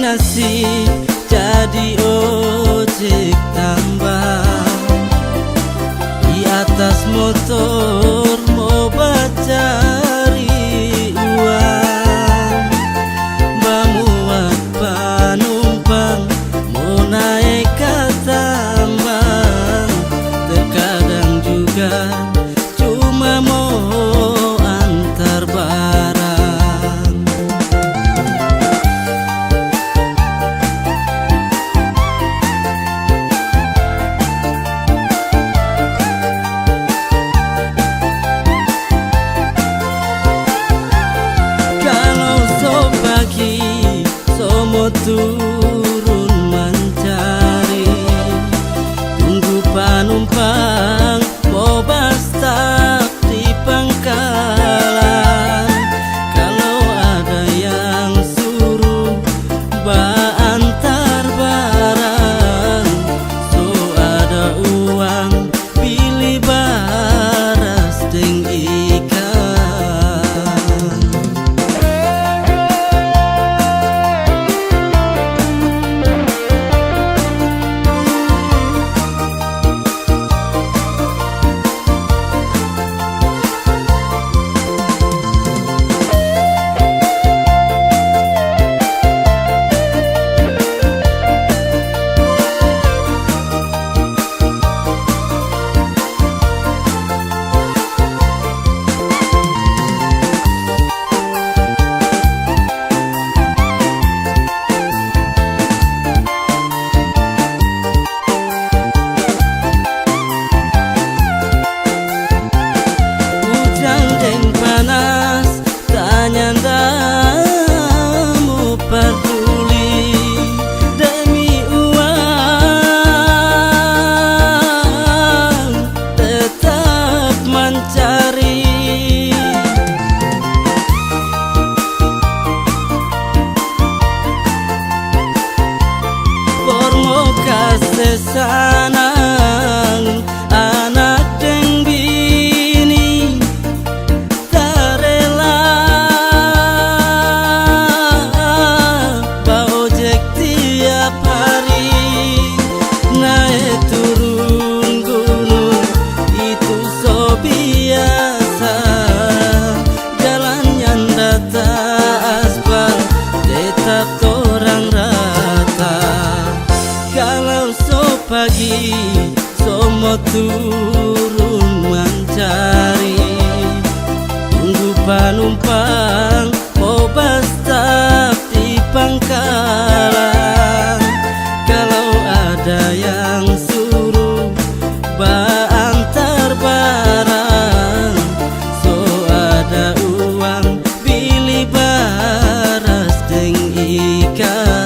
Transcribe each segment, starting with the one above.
nasib jadi ojek tambang di atas motor mau cari uang, memuat penumpang mau naik ke tambang, terkadang juga cuma mau antar barang. Turun mencari, tunggu penumpang mau stop di pangkalan. Kalau ada yang suruh antar barang, so ada uang pilih baras deng ikan. Sanang anak deng bini tak rela ojek tiap hari, naik turun gunung itu so biasa. Jalan yang rata aspal tetap torang rata. Kalau pagi semua turun mencari, tunggu penumpang mau stop di pangkalan. Kalau ada yang suruh antar barang, so ada uang pilih baras deng ikan.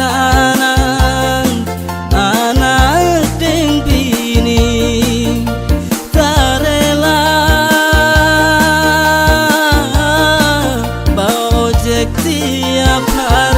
Sanang anak deng bini tak rela ojek tiap hari.